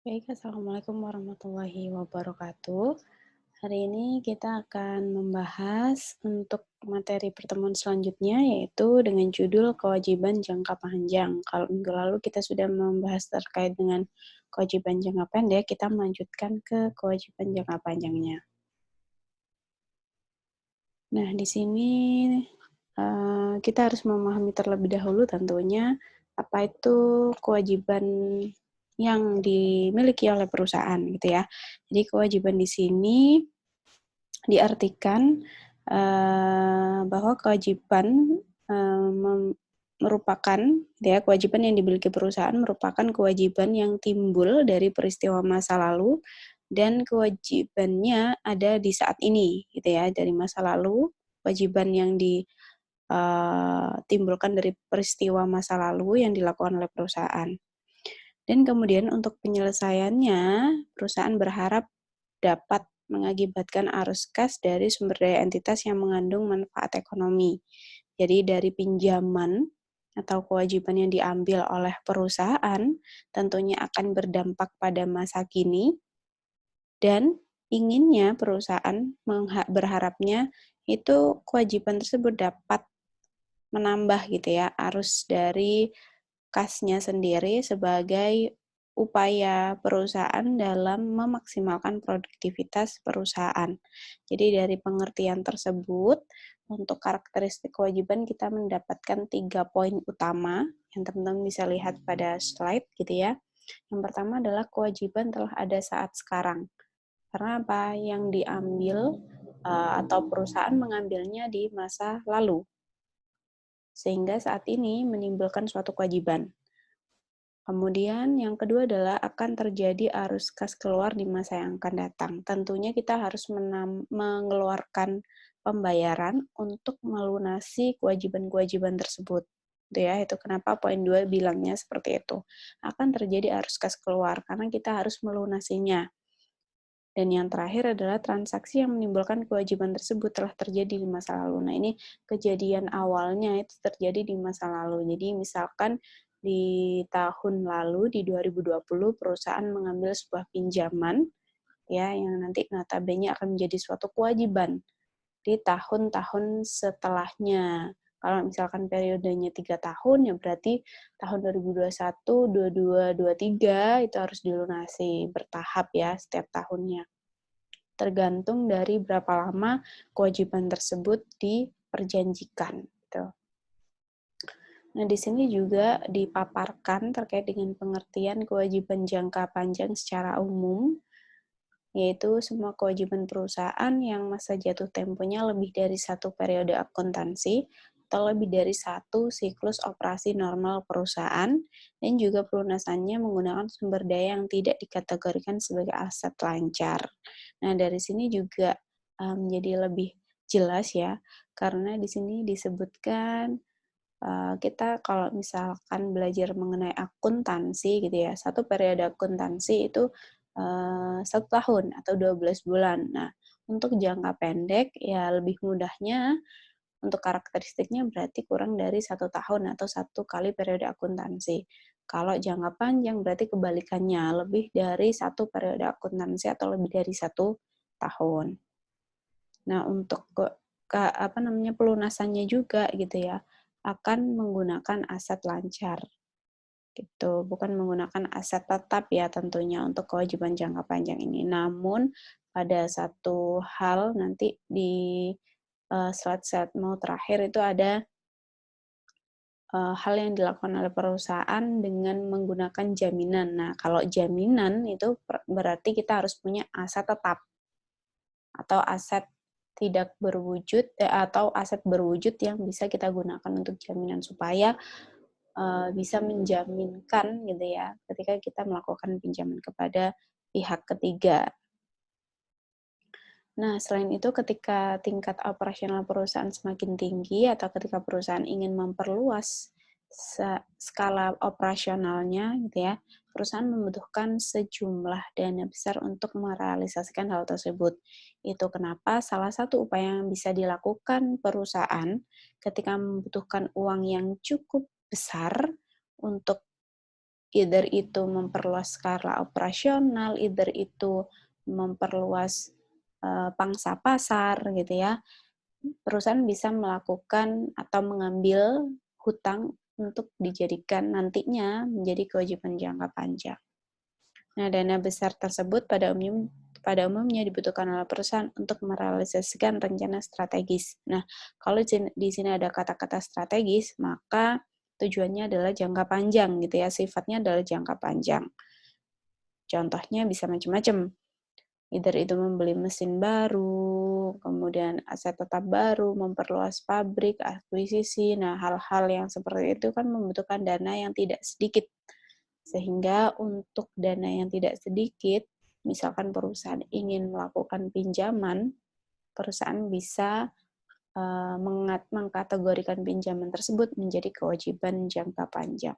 Baik, Assalamualaikum warahmatullahi wabarakatuh. Hari ini kita akan membahas untuk materi pertemuan selanjutnya, yaitu dengan judul kewajiban jangka panjang. Kalau minggu lalu kita sudah membahas terkait dengan kewajiban jangka pendek, kita melanjutkan ke kewajiban jangka panjangnya. Nah, di sini kita harus memahami terlebih dahulu tentunya apa itu kewajiban yang dimiliki oleh perusahaan gitu ya. Jadi kewajiban di sini diartikan bahwa kewajiban merupakan ya kewajiban yang dimiliki perusahaan merupakan kewajiban yang timbul dari peristiwa masa lalu dan kewajibannya ada di saat ini gitu ya, dari masa lalu kewajiban yang ditimbulkan dari peristiwa masa lalu yang dilakukan oleh perusahaan. Dan kemudian untuk penyelesaiannya, perusahaan berharap dapat mengakibatkan arus kas dari sumber daya entitas yang mengandung manfaat ekonomi. Jadi dari pinjaman atau kewajiban yang diambil oleh perusahaan tentunya akan berdampak pada masa kini dan inginnya perusahaan berharapnya itu kewajiban tersebut dapat menambah gitu ya arus dari kasnya sendiri sebagai upaya perusahaan dalam memaksimalkan produktivitas perusahaan. Jadi dari pengertian tersebut, untuk karakteristik kewajiban kita mendapatkan 3 poin utama yang teman-teman bisa lihat pada slide gitu ya. Yang pertama adalah kewajiban telah ada saat sekarang. Karena apa? Yang diambil atau perusahaan mengambilnya di masa lalu. Sehingga saat ini menimbulkan suatu kewajiban. Kemudian yang kedua adalah akan terjadi arus kas keluar di masa yang akan datang. Tentunya kita harus mengeluarkan pembayaran untuk melunasi kewajiban-kewajiban tersebut. Itu ya, itu kenapa poin 2 bilangnya seperti itu. Akan terjadi arus kas keluar karena kita harus melunasinya. Dan yang terakhir adalah transaksi yang menimbulkan kewajiban tersebut telah terjadi di masa lalu. Nah, ini kejadian awalnya itu terjadi di masa lalu. Jadi misalkan di tahun lalu, di 2020, perusahaan mengambil sebuah pinjaman, ya, yang nanti notabene akan menjadi suatu kewajiban di tahun-tahun setelahnya. Kalau misalkan periodenya 3 tahun, ya berarti tahun 2021, 22, 23 itu harus dilunasi bertahap ya setiap tahunnya. Tergantung dari berapa lama kewajiban tersebut diperjanjikan. Gitu. Nah, di sini juga dipaparkan terkait dengan pengertian kewajiban jangka panjang secara umum, yaitu semua kewajiban perusahaan yang masa jatuh temponya lebih dari satu periode akuntansi atau lebih dari satu siklus operasi normal perusahaan, dan juga pelunasannya menggunakan sumber daya yang tidak dikategorikan sebagai aset lancar. Nah, dari sini juga menjadi lebih jelas ya, karena di sini disebutkan kita kalau misalkan belajar mengenai akuntansi gitu ya, satu periode akuntansi itu 1 tahun atau 12 bulan. Nah, untuk jangka pendek ya lebih mudahnya untuk karakteristiknya berarti kurang dari 1 tahun atau 1 kali periode akuntansi. Kalau jangka panjang berarti kebalikannya, lebih dari 1 periode akuntansi atau lebih dari 1 tahun. Nah, untuk pelunasannya juga gitu ya, akan menggunakan aset lancar gitu, bukan menggunakan aset tetap ya tentunya untuk kewajiban jangka panjang ini. Namun pada satu hal nanti di slide-slide mau terakhir itu ada hal yang dilakukan oleh perusahaan dengan menggunakan jaminan. Nah, kalau jaminan itu berarti kita harus punya aset tetap atau aset tidak berwujud atau aset berwujud yang bisa kita gunakan untuk jaminan supaya bisa menjaminkan gitu ya ketika kita melakukan pinjaman kepada pihak ketiga. Nah, selain itu ketika tingkat operasional perusahaan semakin tinggi atau ketika perusahaan ingin memperluas skala operasionalnya gitu ya, perusahaan membutuhkan sejumlah dana besar untuk merealisasikan hal tersebut. Itu kenapa salah satu upaya yang bisa dilakukan perusahaan ketika membutuhkan uang yang cukup besar untuk either itu memperluas skala operasional, either itu memperluas pangsa pasar gitu ya. Perusahaan bisa melakukan atau mengambil hutang untuk dijadikan nantinya menjadi kewajiban jangka panjang. Nah, dana besar tersebut pada umumnya dibutuhkan oleh perusahaan untuk merealisasikan rencana strategis. Nah, kalau di sini ada kata-kata strategis, maka tujuannya adalah jangka panjang gitu ya, sifatnya adalah jangka panjang. Contohnya bisa macam-macam. Either itu membeli mesin baru, kemudian aset tetap baru, memperluas pabrik, akuisisi. Nah, hal-hal yang seperti itu kan membutuhkan dana yang tidak sedikit. Sehingga untuk dana yang tidak sedikit, misalkan perusahaan ingin melakukan pinjaman, perusahaan bisa mengkategorikan pinjaman tersebut menjadi kewajiban jangka panjang.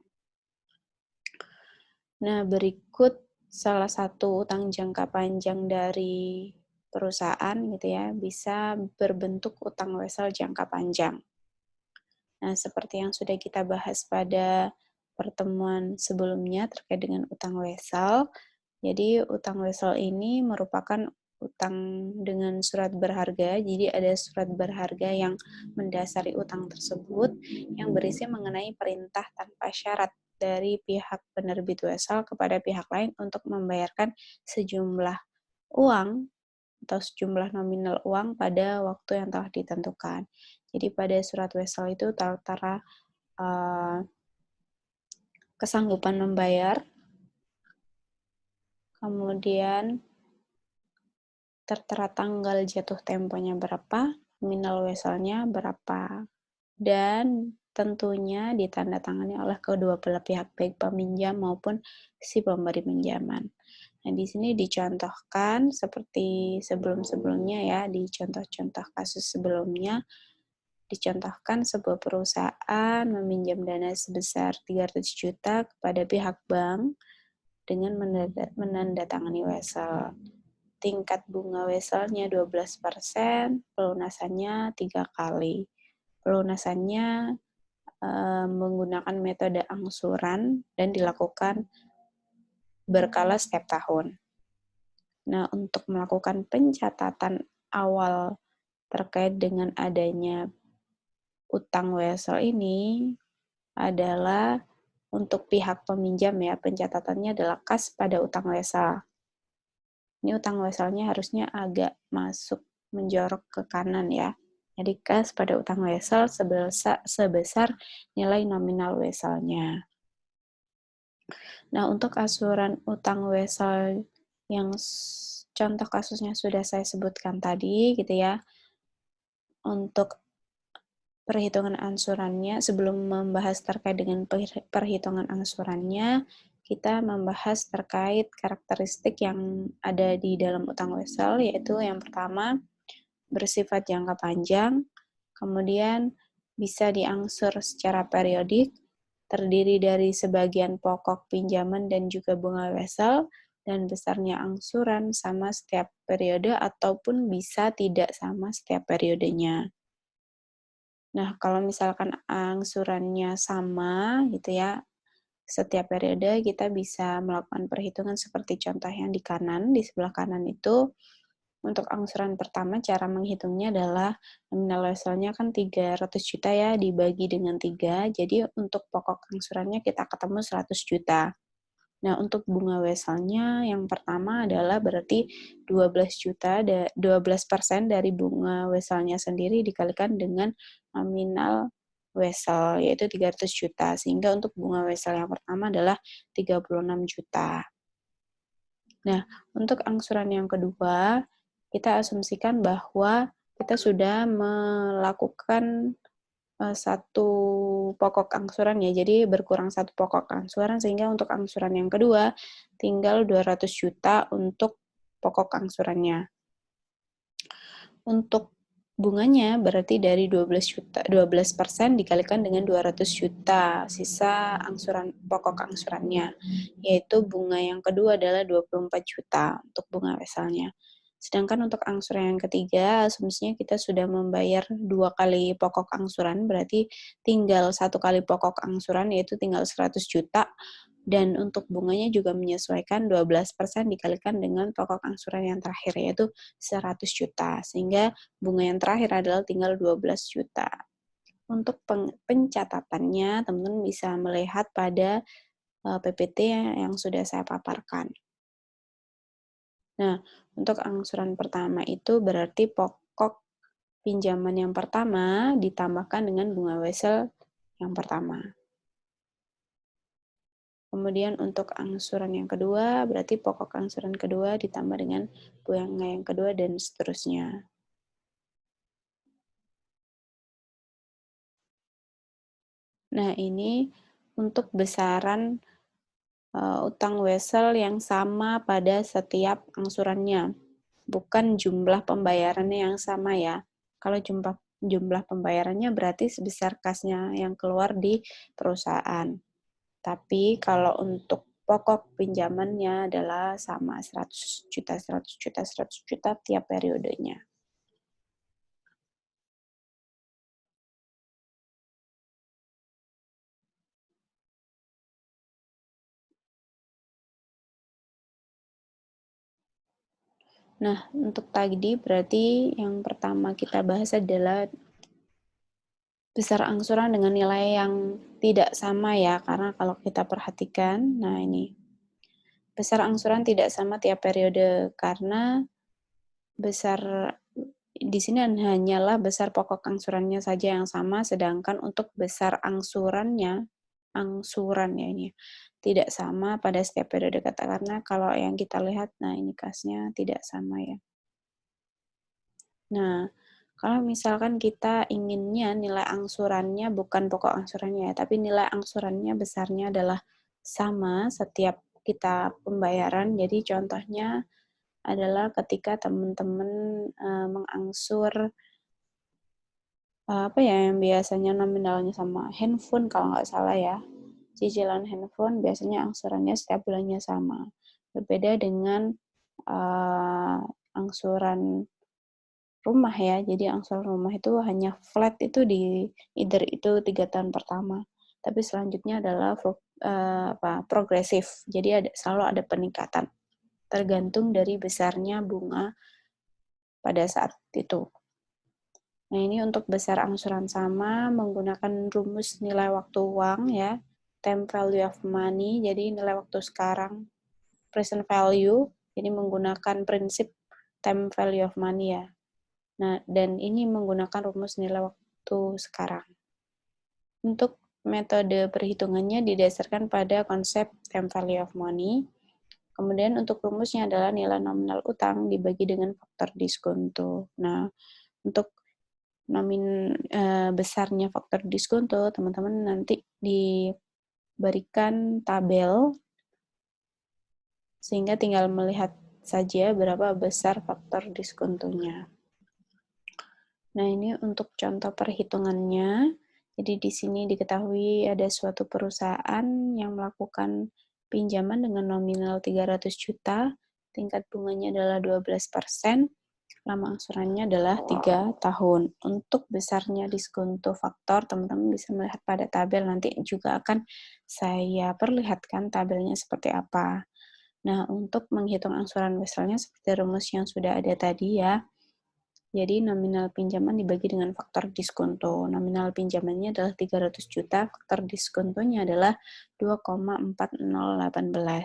Nah, berikut salah satu utang jangka panjang dari perusahaan gitu ya, bisa berbentuk utang wesel jangka panjang. Nah, seperti yang sudah kita bahas pada pertemuan sebelumnya terkait dengan utang wesel. Jadi, utang wesel ini merupakan utang dengan surat berharga. Jadi, ada surat berharga yang mendasari utang tersebut yang berisi mengenai perintah tanpa syarat dari pihak penerbit wesel kepada pihak lain untuk membayarkan sejumlah uang atau sejumlah nominal uang pada waktu yang telah ditentukan. Jadi pada surat wesel itu tertera kesanggupan membayar, kemudian tertera tanggal jatuh temponya berapa, nominal weselnya berapa, dan tentunya ditandatangani oleh kedua belah pihak, baik peminjam maupun si pemberi pinjaman. Nah, di sini dicontohkan seperti sebelum-sebelumnya ya, di contoh-contoh kasus sebelumnya, dicontohkan sebuah perusahaan meminjam dana sebesar 300 juta kepada pihak bank dengan menandatangani wesel. Tingkat bunga weselnya 12%, pelunasannya 3 kali. Pelunasannya menggunakan metode angsuran dan dilakukan berkala setiap tahun. Nah, untuk melakukan pencatatan awal terkait dengan adanya utang wesel ini adalah untuk pihak peminjam ya, pencatatannya adalah kas pada utang wesel. Ini utang weselnya harusnya agak masuk menjorok ke kanan ya. Jadi kas pada utang wesel sebesar nilai nominal weselnya. Nah, untuk asuran utang wesel yang contoh kasusnya sudah saya sebutkan tadi gitu ya. Untuk perhitungan angsurannya, sebelum membahas terkait dengan perhitungan angsurannya, kita membahas terkait karakteristik yang ada di dalam utang wesel, yaitu yang pertama, bersifat jangka panjang, kemudian bisa diangsur secara periodik, terdiri dari sebagian pokok pinjaman dan juga bunga wesel, dan besarnya angsuran sama setiap periode ataupun bisa tidak sama setiap periodenya. Nah, kalau misalkan angsurannya sama gitu ya, setiap periode kita bisa melakukan perhitungan seperti contoh yang di kanan, di sebelah kanan itu. Untuk angsuran pertama, cara menghitungnya adalah nominal weselnya kan 300 juta ya, dibagi dengan 3. Jadi untuk pokok angsurannya kita ketemu 100 juta. Nah, untuk bunga weselnya yang pertama adalah berarti 12% dari bunga weselnya sendiri dikalikan dengan nominal wesel, yaitu 300 juta. Sehingga untuk bunga wesel yang pertama adalah 36 juta. Nah, untuk angsuran yang kedua, kita asumsikan bahwa kita sudah melakukan satu pokok angsuran ya, jadi berkurang satu pokok angsuran, sehingga untuk angsuran yang kedua tinggal 200 juta untuk pokok angsurannya. Untuk bunganya berarti dari 12% dikalikan dengan 200 juta, sisa angsuran pokok angsurannya, yaitu bunga yang kedua adalah 24 juta untuk bunga weselnya. Sedangkan untuk angsuran yang ketiga, asumsinya kita sudah membayar 2 kali pokok angsuran, berarti tinggal 1 kali pokok angsuran, yaitu tinggal 100 juta Dan untuk bunganya juga menyesuaikan 12% dikalikan dengan pokok angsuran yang terakhir, yaitu 100 juta. Sehingga bunga yang terakhir adalah tinggal 12 juta. Untuk pencatatannya, teman-teman bisa melihat pada PPT yang sudah saya paparkan. Nah, untuk angsuran pertama itu berarti pokok pinjaman yang pertama ditambahkan dengan bunga wesel yang pertama. Kemudian untuk angsuran yang kedua, berarti pokok angsuran kedua ditambah dengan bunga yang kedua dan seterusnya. Nah, ini untuk besaran utang wesel yang sama pada setiap angsurannya, bukan jumlah pembayarannya yang sama ya. Kalau jumlah pembayarannya berarti sebesar kasnya yang keluar di perusahaan. Tapi kalau untuk pokok pinjamannya adalah sama 100 juta, 100 juta, 100 juta tiap periodenya. Nah, untuk tadi berarti yang pertama kita bahas adalah besar angsuran dengan nilai yang tidak sama ya, karena kalau kita perhatikan, nah ini, besar angsuran tidak sama tiap periode karena besar di sini hanyalah besar pokok angsurannya saja yang sama, sedangkan untuk besar angsurannya, angsuran ya ini, tidak sama pada setiap periode kata, karena kalau yang kita lihat, nah ini kasnya tidak sama ya. Nah, kalau misalkan kita inginnya nilai angsurannya bukan pokok angsurannya ya, tapi nilai angsurannya besarnya adalah sama setiap kita pembayaran. Jadi contohnya adalah ketika teman-teman mengangsur apa ya yang biasanya nominalnya sama handphone kalau nggak salah ya. Cicilan handphone biasanya angsurannya setiap bulannya sama. Berbeda dengan angsuran rumah ya. Jadi angsuran rumah itu hanya flat itu di either itu 3 tahun pertama. Tapi selanjutnya adalah progresif. Jadi selalu ada peningkatan tergantung dari besarnya bunga pada saat itu. Nah, ini untuk besar angsuran sama menggunakan rumus nilai waktu uang ya, time value of money, jadi nilai waktu sekarang, present value, jadi menggunakan prinsip time value of money ya. Nah, dan ini menggunakan rumus nilai waktu sekarang. Untuk metode perhitungannya didasarkan pada konsep time value of money. Kemudian untuk rumusnya adalah nilai nominal utang dibagi dengan faktor diskonto. Nah, untuk besarnya faktor diskonto, teman-teman nanti diberikan tabel sehingga tinggal melihat saja berapa besar faktor diskontonya. Nah, ini untuk contoh perhitungannya. Jadi di sini diketahui ada suatu perusahaan yang melakukan pinjaman dengan nominal 300 juta, tingkat bunganya adalah 12%, lama angsurannya adalah 3 tahun. Untuk besarnya diskonto faktor, teman-teman bisa melihat pada tabel, nanti juga akan saya perlihatkan tabelnya seperti apa. Nah, untuk menghitung angsuran weselnya seperti rumus yang sudah ada tadi ya. Jadi nominal pinjaman dibagi dengan faktor diskonto. Nominal pinjamannya adalah 300 juta, faktor diskontonya adalah 2,4018.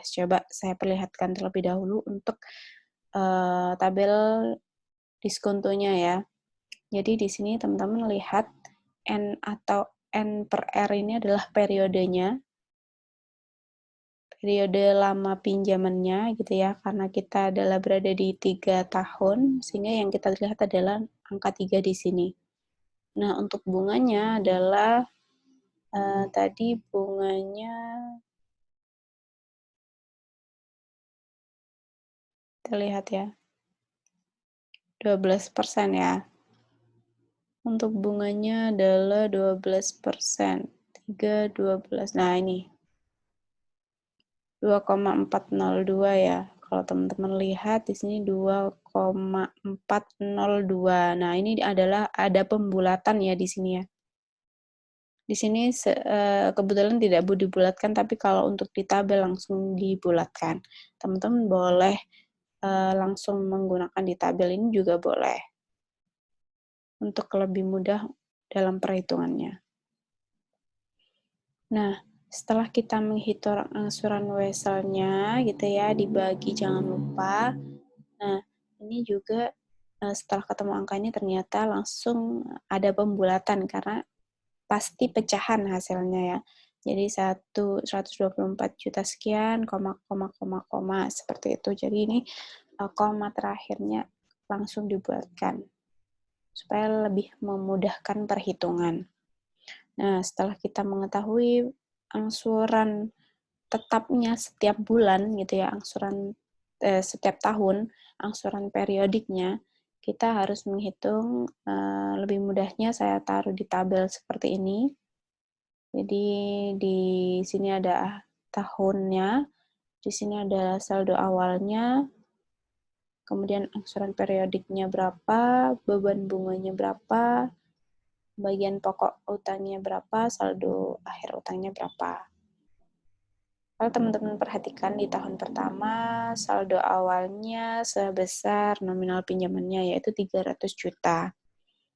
Coba saya perlihatkan terlebih dahulu untuk tabel diskontonya ya. Jadi di sini teman-teman lihat N atau N per R ini adalah periodenya, periode lama pinjamannya gitu ya, karena kita adalah berada di 3 tahun, sehingga yang kita lihat adalah angka 3 di sini. Nah, untuk bunganya adalah tadi bunganya kita lihat ya, 12% ya. Untuk bunganya adalah 12%. 3, 12. Nah, ini 2,402 ya. Kalau teman-teman lihat di sini 2,402. Nah, ini adalah ada pembulatan ya di sini ya. Di sini kebetulan tidak dibulatkan, tapi kalau untuk di tabel langsung dibulatkan. Teman-teman boleh langsung menggunakan di tabel ini juga boleh, untuk lebih mudah dalam perhitungannya. Nah, setelah kita menghitung angsuran Wesel-nya gitu ya, dibagi jangan lupa. Nah, ini juga setelah ketemu angkanya ternyata langsung ada pembulatan karena pasti pecahan hasilnya ya. Jadi 124 juta sekian, koma, koma, koma, koma, seperti itu. Jadi ini koma terakhirnya langsung dibuatkan supaya lebih memudahkan perhitungan. Nah, setelah kita mengetahui angsuran tetapnya setiap bulan gitu ya, angsuran setiap tahun, angsuran periodiknya, kita harus menghitung, lebih mudahnya saya taruh di tabel seperti ini. Jadi di sini ada tahunnya, di sini ada saldo awalnya, kemudian angsuran periodiknya berapa, beban bunganya berapa, bagian pokok utangnya berapa, saldo akhir utangnya berapa. Kalau teman-teman perhatikan di tahun pertama, saldo awalnya sebesar nominal pinjamannya yaitu 300 juta.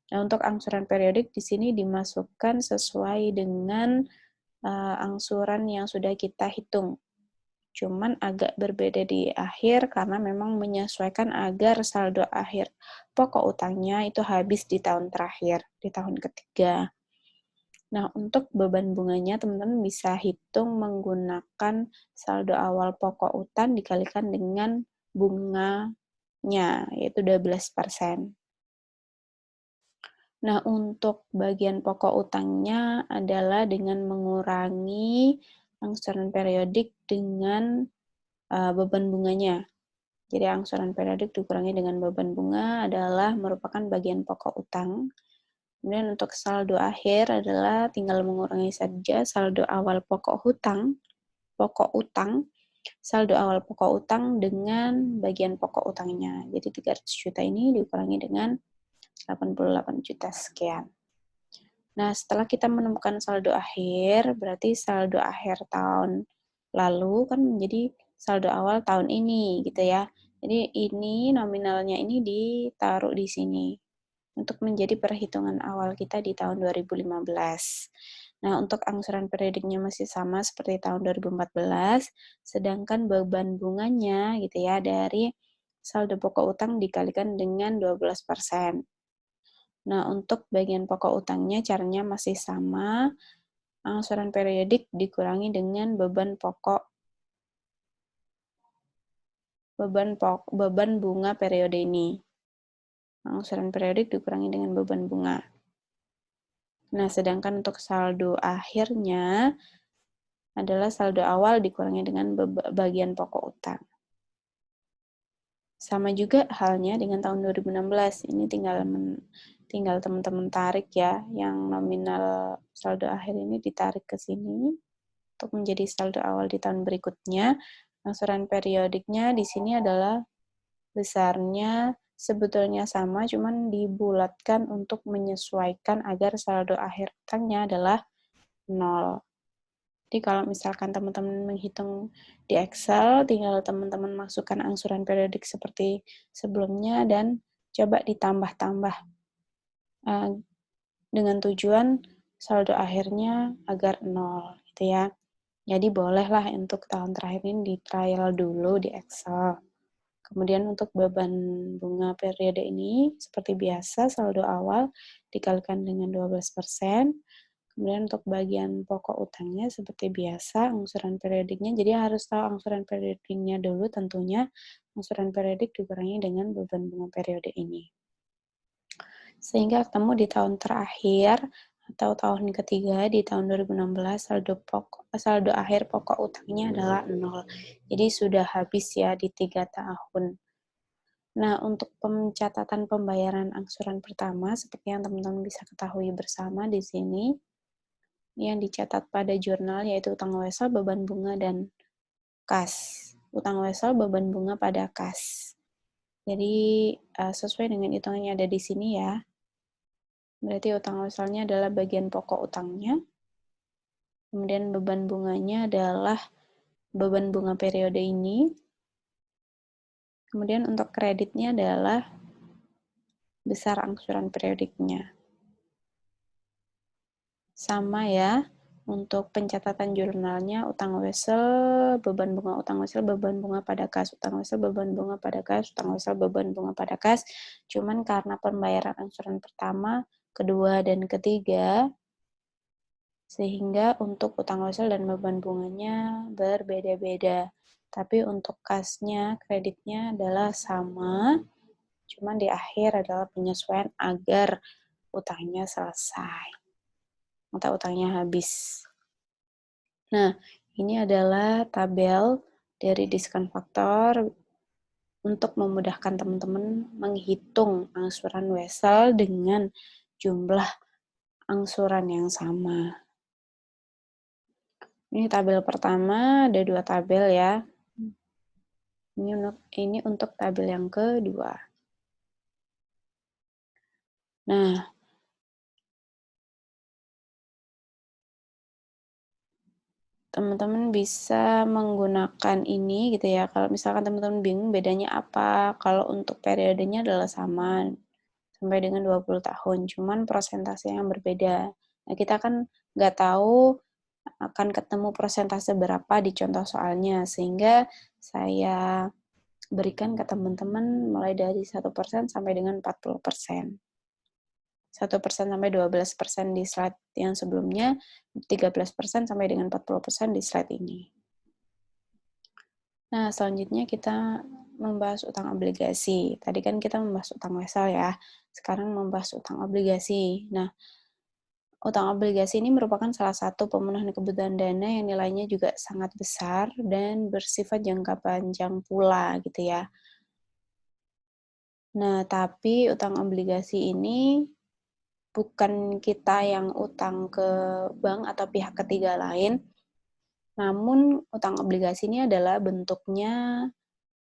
Nah, untuk angsuran periodik di sini dimasukkan sesuai dengan angsuran yang sudah kita hitung. Cuman agak berbeda di akhir karena memang menyesuaikan agar saldo akhir pokok utangnya itu habis di tahun terakhir, di tahun ketiga. Nah, untuk beban bunganya teman-teman bisa hitung menggunakan saldo awal pokok utang dikalikan dengan bunganya, yaitu 12%. Nah, untuk bagian pokok utangnya adalah dengan mengurangi angsuran periodik dengan beban bunganya. Jadi angsuran periodik dikurangi dengan beban bunga adalah merupakan bagian pokok utang. Kemudian untuk saldo akhir adalah tinggal mengurangi saja saldo awal pokok utang, saldo awal pokok utang dengan bagian pokok utangnya. Jadi 300 juta ini dikurangi dengan 88 juta sekian. Nah, setelah kita menemukan saldo akhir, berarti saldo akhir tahun lalu kan menjadi saldo awal tahun ini, gitu ya. Jadi ini nominalnya ini ditaruh di sini untuk menjadi perhitungan awal kita di tahun 2015. Nah, untuk angsuran periodiknya masih sama seperti tahun 2014, sedangkan beban bunganya gitu ya dari saldo pokok utang dikalikan dengan 12%. Nah, untuk bagian pokok utangnya caranya masih sama. Angsuran periodik dikurangi dengan beban bunga periode ini. Angsuran periodik dikurangi dengan beban bunga. Nah, sedangkan untuk saldo akhirnya adalah saldo awal dikurangi dengan bagian pokok utang. Sama juga halnya dengan tahun 2016. Ini tinggal teman-teman tarik ya, yang nominal saldo akhir ini ditarik ke sini untuk menjadi saldo awal di tahun berikutnya. Angsuran periodiknya di sini adalah besarnya sebetulnya sama, cuman dibulatkan untuk menyesuaikan agar saldo akhir utangnya adalah 0. Jadi kalau misalkan teman-teman menghitung di Excel, tinggal teman-teman masukkan angsuran periodik seperti sebelumnya dan coba ditambah-tambah dengan tujuan saldo akhirnya agar 0 gitu ya. Jadi bolehlah untuk tahun terakhir ini di trial dulu di Excel. Kemudian untuk beban bunga periode ini seperti biasa saldo awal dikalikan dengan 12%. Kemudian untuk bagian pokok utangnya seperti biasa angsuran periodiknya. Jadi harus tahu angsuran periodiknya dulu tentunya. Angsuran periodik dikurangi dengan beban bunga periode ini. Sehingga ketemu di tahun terakhir atau tahun ketiga di tahun 2016 saldo akhir pokok utangnya adalah 0. Jadi sudah habis ya di 3 tahun. Nah, untuk pencatatan pembayaran angsuran pertama seperti yang teman-teman bisa ketahui bersama di sini, yang dicatat pada jurnal yaitu utang wesel, beban bunga, dan kas. Utang wesel, beban bunga pada kas. Jadi sesuai dengan hitungannya ada di sini ya. Berarti utang weselnya adalah bagian pokok utangnya. Kemudian beban bunganya adalah beban bunga periode ini. Kemudian untuk kreditnya adalah besar angsuran periodiknya. Sama ya, untuk pencatatan jurnalnya, utang wesel, beban bunga utang wesel, beban bunga pada kas, utang wesel, beban bunga pada kas, utang wesel, beban bunga pada kas. Cuman karena pembayaran angsuran pertama, kedua, dan ketiga, sehingga untuk utang wesel dan beban bunganya berbeda-beda. Tapi untuk kasnya, kreditnya adalah sama, cuman di akhir adalah penyesuaian agar utangnya selesai atau utangnya habis. Nah, ini adalah tabel dari diskon faktor untuk memudahkan teman-teman menghitung angsuran wesel dengan jumlah angsuran yang sama. Ini tabel pertama, ada 2 tabel ya. Ini untuk tabel yang kedua. Nah, teman-teman bisa menggunakan ini gitu ya. Kalau misalkan teman-teman bingung bedanya apa, kalau untuk periodenya adalah sama sampai dengan 20 tahun, cuman persentase yang berbeda. Nah, kita kan nggak tahu akan ketemu persentase berapa di contoh soalnya, sehingga saya berikan ke teman-teman mulai dari 1% sampai dengan 40%. 1% sampai 12% di slide yang sebelumnya, 13% sampai dengan 40% di slide ini. Nah, selanjutnya kita membahas utang obligasi. Tadi kan kita membahas utang wesel ya, sekarang membahas utang obligasi. Nah, utang obligasi ini merupakan salah satu pemenuhan kebutuhan dana yang nilainya juga sangat besar dan bersifat jangka panjang pula gitu ya. Nah, tapi utang obligasi ini bukan kita yang utang ke bank atau pihak ketiga lain, namun utang obligasi ini adalah bentuknya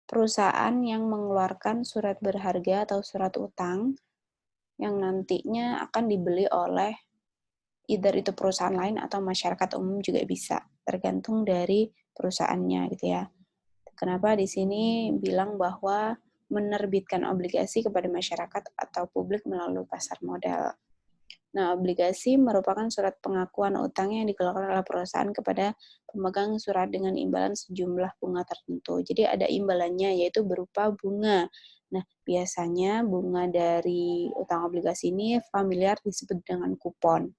perusahaan yang mengeluarkan surat berharga atau surat utang yang nantinya akan dibeli oleh either itu perusahaan lain atau masyarakat umum juga bisa, tergantung dari perusahaannya gitu ya. Kenapa di sini bilang bahwa menerbitkan obligasi kepada masyarakat atau publik melalui pasar modal. Nah, obligasi merupakan surat pengakuan utang yang dikeluarkan oleh perusahaan kepada pemegang surat dengan imbalan sejumlah bunga tertentu. Jadi ada imbalannya, yaitu berupa bunga. Nah, biasanya bunga dari utang obligasi ini familiar disebut dengan kupon.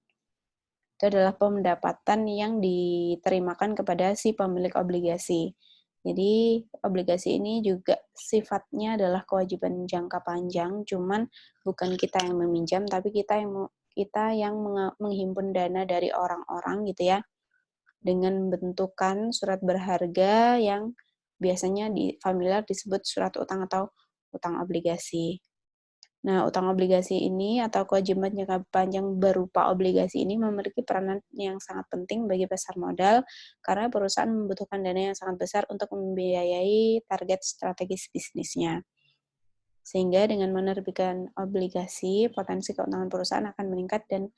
Itu adalah pendapatan yang diterimakan kepada si pemilik obligasi. Jadi, obligasi ini juga sifatnya adalah kewajiban jangka panjang, cuman bukan kita yang meminjam, tapi kita yang menghimpun dana dari orang-orang gitu ya, dengan bentukan surat berharga yang biasanya familiar disebut surat utang atau utang obligasi. Nah, utang obligasi ini atau kewajiban jangka panjang berupa obligasi ini memiliki peranan yang sangat penting bagi pasar modal karena perusahaan membutuhkan dana yang sangat besar untuk membiayai target strategis bisnisnya. Sehingga dengan menerbitkan obligasi, potensi keuangan perusahaan akan meningkat dan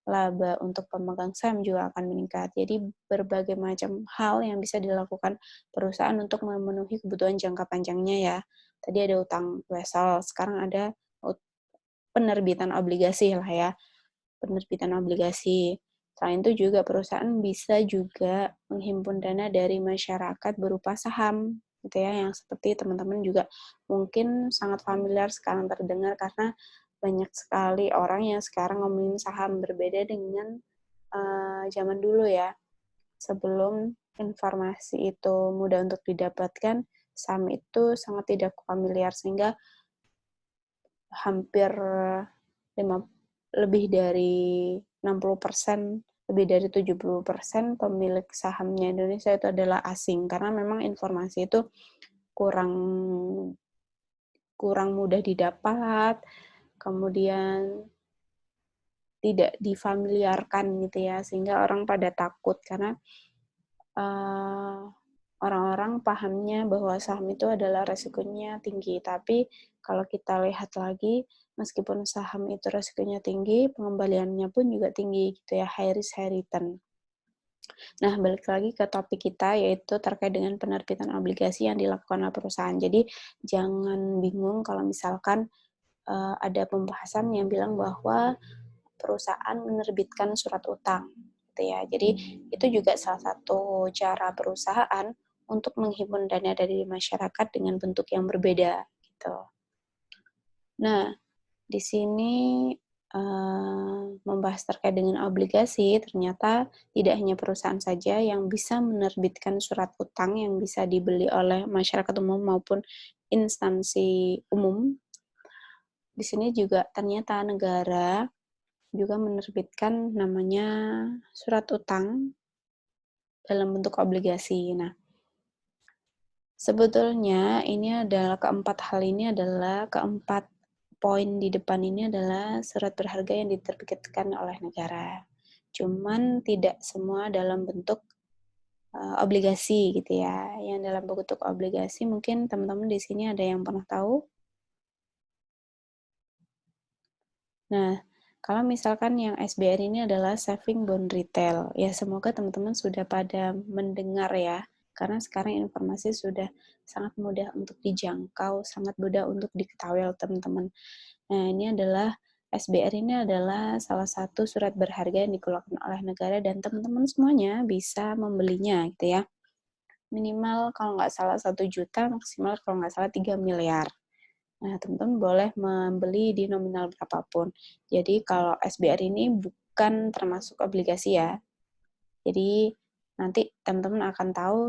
laba untuk pemegang saham juga akan meningkat. Jadi berbagai macam hal yang bisa dilakukan perusahaan untuk memenuhi kebutuhan jangka panjangnya ya. Tadi ada utang wesel, sekarang ada penerbitan obligasi lah ya, penerbitan obligasi. Selain itu juga perusahaan bisa juga menghimpun dana dari masyarakat berupa saham, gitu ya, yang seperti teman-teman juga mungkin sangat familiar sekarang terdengar karena banyak sekali orang yang sekarang ngomongin saham, berbeda dengan zaman dulu ya. Sebelum informasi itu mudah untuk didapatkan, saham itu sangat tidak familiar sehingga hampir lebih dari 60%, lebih dari 70% pemilik sahamnya Indonesia itu adalah asing karena memang informasi itu kurang kurang mudah didapat, kemudian tidak difamiliarkan gitu ya, sehingga orang pada takut karena orang-orang pahamnya bahwa saham itu adalah resikonya tinggi. Tapi kalau kita lihat lagi, meskipun saham itu resikonya tinggi, pengembaliannya pun juga tinggi gitu ya, high risk, high return. Nah, balik lagi ke topik kita, yaitu terkait dengan penerbitan obligasi yang dilakukan oleh perusahaan. Jadi, jangan bingung kalau misalkan ada pembahasan yang bilang bahwa perusahaan menerbitkan surat utang, gitu ya. Jadi, itu juga salah satu cara perusahaan untuk menghimpun dana dari masyarakat dengan bentuk yang berbeda, gitu. Nah, di sini membahas terkait dengan obligasi, ternyata tidak hanya perusahaan saja yang bisa menerbitkan surat utang yang bisa dibeli oleh masyarakat umum maupun instansi umum. Di sini juga ternyata negara juga menerbitkan namanya surat utang dalam bentuk obligasi. Nah, sebetulnya ini adalah keempat poin di depan ini adalah surat berharga yang diterbitkan oleh negara. Cuman tidak semua dalam bentuk obligasi gitu ya. Yang dalam bentuk obligasi mungkin teman-teman di sini ada yang pernah tahu. Nah, kalau misalkan yang SBR ini adalah saving bond retail, ya semoga teman-teman sudah pada mendengar ya, karena sekarang informasi sudah sangat mudah untuk dijangkau, sangat mudah untuk diketahui oleh teman-teman. Nah, ini adalah SBR ini adalah salah satu surat berharga yang dikeluarkan oleh negara dan teman-teman semuanya bisa membelinya gitu ya. Minimal kalau nggak salah 1 juta, maksimal kalau nggak salah 3 miliar. Nah, teman-teman boleh membeli di nominal berapapun. Jadi, kalau SBR ini bukan termasuk obligasi ya. Jadi, nanti teman-teman akan tahu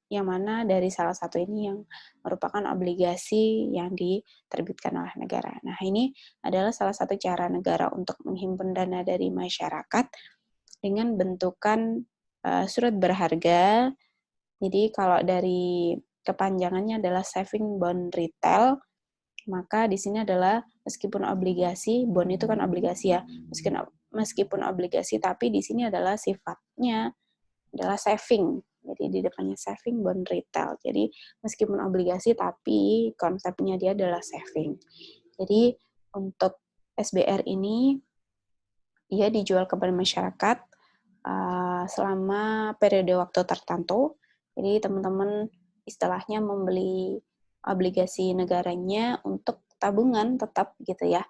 yang mana dari salah satu ini yang merupakan obligasi yang diterbitkan oleh negara. Nah, ini adalah salah satu cara negara untuk menghimpun dana dari masyarakat dengan bentukan surat berharga. Jadi, kalau dari kepanjangannya adalah saving bond retail, maka di sini adalah meskipun obligasi, bond itu kan obligasi ya, meskipun obligasi, tapi di sini adalah sifatnya adalah saving. Jadi di depannya saving bond retail. Jadi meskipun obligasi, tapi konsepnya dia adalah saving. Jadi untuk SBR ini ia dijual kepada masyarakat selama periode waktu tertentu. Jadi teman-teman istilahnya membeli obligasi negaranya untuk tabungan tetap gitu ya.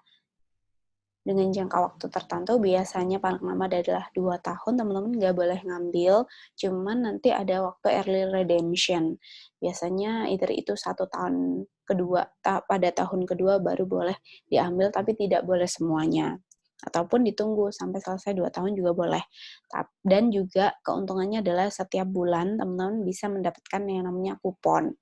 Dengan jangka waktu tertentu, biasanya paling lama adalah 2 tahun, teman-teman nggak boleh ngambil, cuman nanti ada waktu early redemption. Biasanya either itu 1 tahun kedua, pada tahun kedua baru boleh diambil, tapi tidak boleh semuanya. Ataupun ditunggu sampai selesai 2 tahun juga boleh. Dan juga keuntungannya adalah setiap bulan teman-teman bisa mendapatkan yang namanya kupon.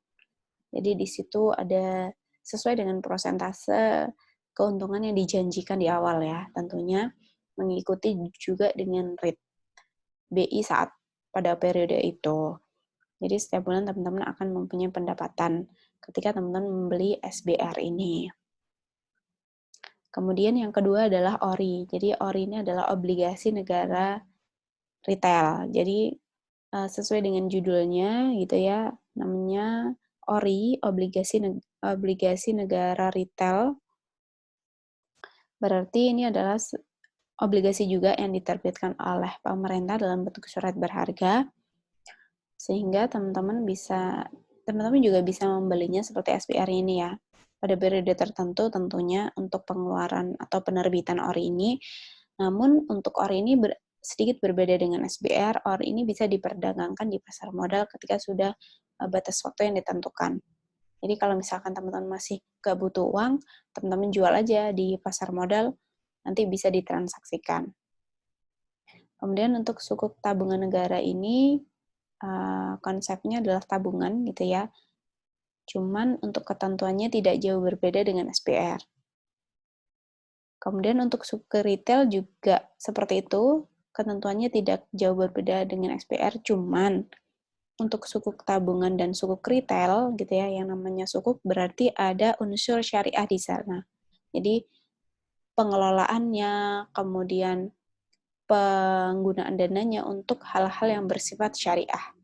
Jadi di situ ada sesuai dengan prosentase keuntungan yang dijanjikan di awal ya, tentunya mengikuti juga dengan rate BI saat pada periode itu. Jadi setiap bulan teman-teman akan mempunyai pendapatan ketika teman-teman membeli SBR ini. Kemudian yang kedua adalah ORI. Jadi ORI ini adalah obligasi negara retail. Jadi sesuai dengan judulnya gitu ya, namanya ORI, obligasi negara retail. Berarti ini adalah obligasi juga yang diterbitkan oleh pemerintah dalam bentuk surat berharga, sehingga teman-teman juga bisa membelinya seperti SBR ini ya. Pada periode tertentu tentunya untuk pengeluaran atau penerbitan ORI ini, namun untuk ORI ini sedikit berbeda dengan SBR, ORI ini bisa diperdagangkan di pasar modal ketika sudah batas waktu yang ditentukan. Jadi kalau misalkan teman-teman masih gak butuh uang, teman-teman jual aja di pasar modal, nanti bisa ditransaksikan. Kemudian untuk sukuk tabungan negara ini, konsepnya adalah tabungan gitu ya. Cuman untuk ketentuannya tidak jauh berbeda dengan SBR. Kemudian untuk sukuk retail juga seperti itu, ketentuannya tidak jauh berbeda dengan SBR, cuman untuk sukuk tabungan dan sukuk retail gitu ya, yang namanya sukuk berarti ada unsur syariah di sana. Jadi pengelolaannya, kemudian penggunaan dananya untuk hal-hal yang bersifat syariah.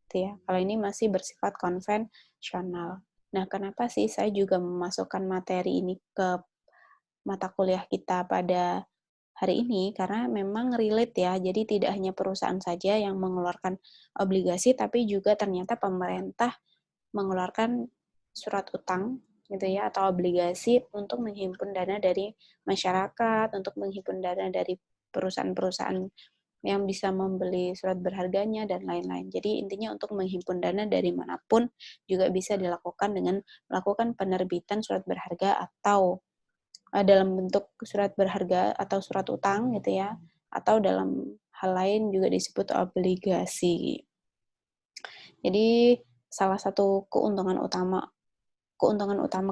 Gitu ya. Kalau ini masih bersifat konvensional. Nah, kenapa sih saya juga memasukkan materi ini ke mata kuliah kita pada hari ini karena memang relate ya. Jadi tidak hanya perusahaan saja yang mengeluarkan obligasi, tapi juga ternyata pemerintah mengeluarkan surat utang gitu ya atau obligasi untuk menghimpun dana dari masyarakat, untuk menghimpun dana dari perusahaan-perusahaan yang bisa membeli surat berharganya dan lain-lain. Jadi intinya untuk menghimpun dana dari manapun juga bisa dilakukan dengan melakukan penerbitan surat berharga atau dalam bentuk surat berharga atau surat utang gitu ya, atau dalam hal lain juga disebut obligasi. Jadi salah satu keuntungan utama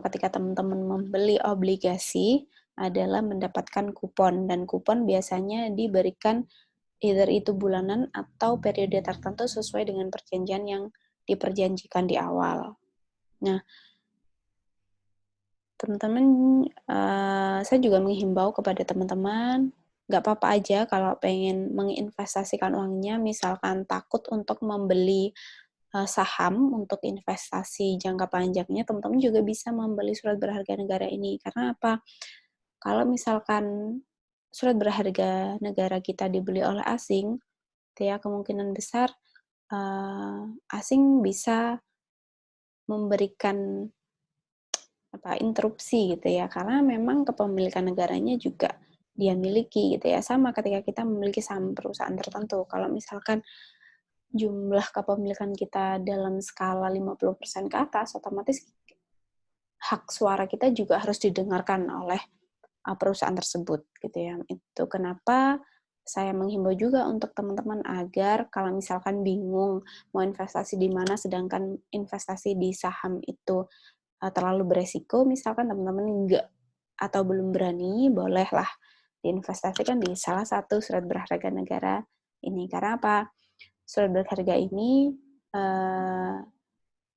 ketika teman-teman membeli obligasi adalah mendapatkan kupon, dan kupon biasanya diberikan either itu bulanan atau periode tertentu sesuai dengan perjanjian yang diperjanjikan di awal. Nah, teman-teman, saya juga menghimbau kepada teman-teman, nggak apa-apa aja kalau pengen menginvestasikan uangnya, misalkan takut untuk membeli saham untuk investasi jangka panjangnya, teman-teman juga bisa membeli surat berharga negara ini. Karena apa? Kalau misalkan surat berharga negara kita dibeli oleh asing, ya kemungkinan besar asing bisa memberikan interupsi gitu ya, karena memang kepemilikan negaranya juga dia miliki gitu ya. Sama ketika kita memiliki saham perusahaan tertentu, kalau misalkan jumlah kepemilikan kita dalam skala 50% ke atas, otomatis hak suara kita juga harus didengarkan oleh perusahaan tersebut gitu ya. Itu kenapa saya menghimbau juga untuk teman-teman agar kalau misalkan bingung mau investasi di mana sedangkan investasi di saham itu terlalu beresiko, misalkan teman-teman enggak atau belum berani, bolehlah diinvestasikan di salah satu surat berharga negara ini. Karena apa? Surat berharga ini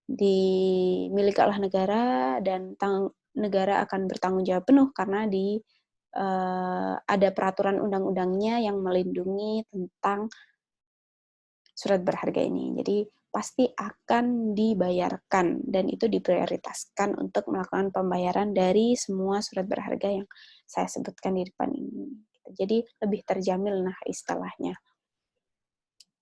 dimiliki oleh negara dan negara akan bertanggung jawab penuh karena ada peraturan undang-undangnya yang melindungi tentang surat berharga ini. Jadi pasti akan dibayarkan dan itu diprioritaskan untuk melakukan pembayaran dari semua surat berharga yang saya sebutkan di depan ini. Jadi lebih terjamin lah istilahnya.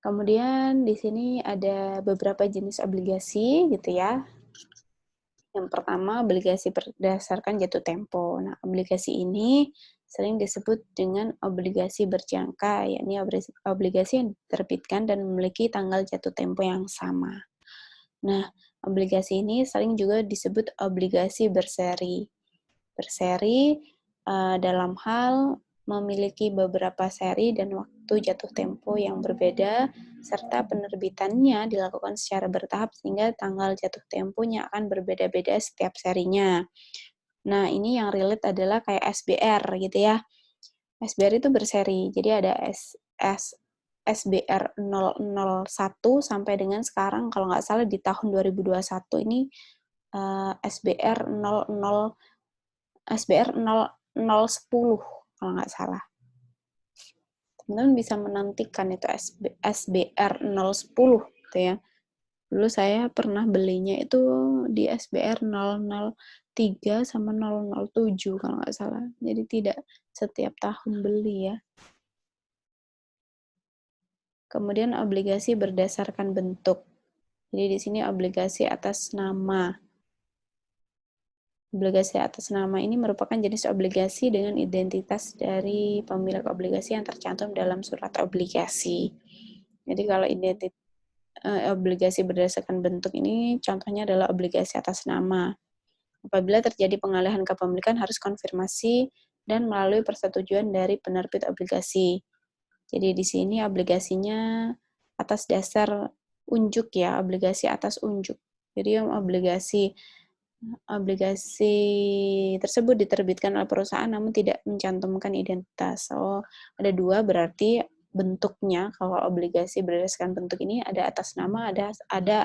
Kemudian di sini ada beberapa jenis obligasi gitu ya. Yang pertama, obligasi berdasarkan jatuh tempo. Nah, obligasi ini sering disebut dengan obligasi berjangka, yakni obligasi yang diterbitkan dan memiliki tanggal jatuh tempo yang sama. Nah, obligasi ini sering juga disebut obligasi berseri. Berseri dalam hal memiliki beberapa seri dan waktu jatuh tempo yang berbeda, serta penerbitannya dilakukan secara bertahap sehingga tanggal jatuh temponya akan berbeda-beda setiap serinya. Nah, ini yang relate adalah kayak SBR gitu ya. SBR itu berseri, jadi ada SBR 001 sampai dengan sekarang, kalau nggak salah di tahun 2021 ini SBR 010 kalau nggak salah. Teman-teman bisa menantikan itu SBR 010 gitu ya. Dulu saya pernah belinya itu di SBR 003 sama 007 kalau nggak salah. Jadi tidak setiap tahun beli ya. Kemudian obligasi berdasarkan bentuk. Jadi di sini obligasi atas nama. Obligasi atas nama ini merupakan jenis obligasi dengan identitas dari pemilik obligasi yang tercantum dalam surat obligasi. Jadi kalau obligasi berdasarkan bentuk ini contohnya adalah obligasi atas nama. Apabila terjadi pengalihan kepemilikan harus konfirmasi dan melalui persetujuan dari penerbit obligasi. Jadi di sini obligasinya atas dasar unjuk ya, obligasi atas unjuk. Jadi obligasi tersebut diterbitkan oleh perusahaan namun tidak mencantumkan identitas. Oh, ada dua berarti bentuknya. Kalau obligasi berdasarkan bentuk ini ada atas nama, ada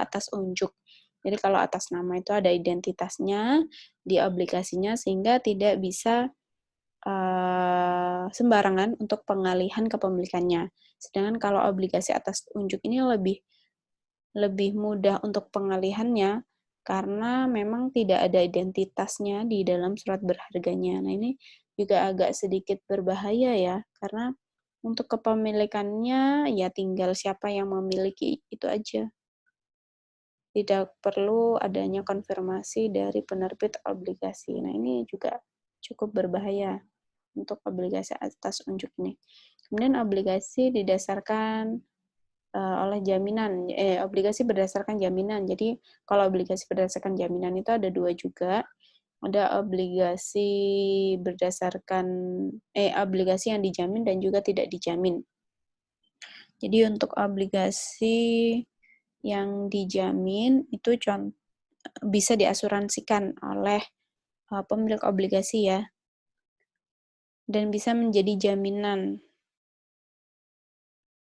atas unjuk. Jadi kalau atas nama itu ada identitasnya di obligasinya sehingga tidak bisa sembarangan untuk pengalihan kepemilikannya. Sedangkan kalau obligasi atas unjuk ini lebih mudah untuk pengalihannya karena memang tidak ada identitasnya di dalam surat berharganya. Nah, ini juga agak sedikit berbahaya ya, karena untuk kepemilikannya ya tinggal siapa yang memiliki itu aja. Tidak perlu adanya konfirmasi dari penerbit obligasi. Nah, ini juga cukup berbahaya untuk obligasi atas unjuk ini. Kemudian obligasi didasarkan oleh jaminan, obligasi berdasarkan jaminan. Jadi kalau obligasi berdasarkan jaminan itu ada dua juga. Ada obligasi berdasarkan obligasi yang dijamin dan juga tidak dijamin. Jadi untuk obligasi yang dijamin itu bisa diasuransikan oleh pemilik obligasi ya, dan bisa menjadi jaminan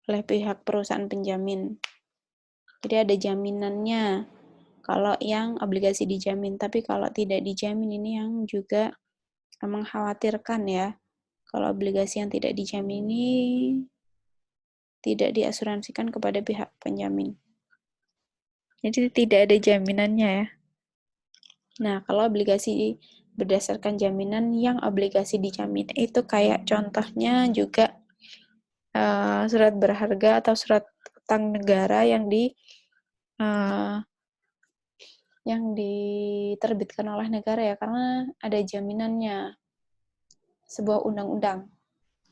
oleh pihak perusahaan penjamin. Jadi ada jaminannya kalau yang obligasi dijamin, tapi kalau tidak dijamin ini yang juga mengkhawatirkan ya. Kalau obligasi yang tidak dijamin ini tidak diasuransikan kepada pihak penjamin. Jadi tidak ada jaminannya ya. Nah, kalau obligasi berdasarkan jaminan yang obligasi dijamin itu kayak contohnya juga surat berharga atau surat utang negara yang diterbitkan oleh negara ya, karena ada jaminannya, sebuah undang-undang.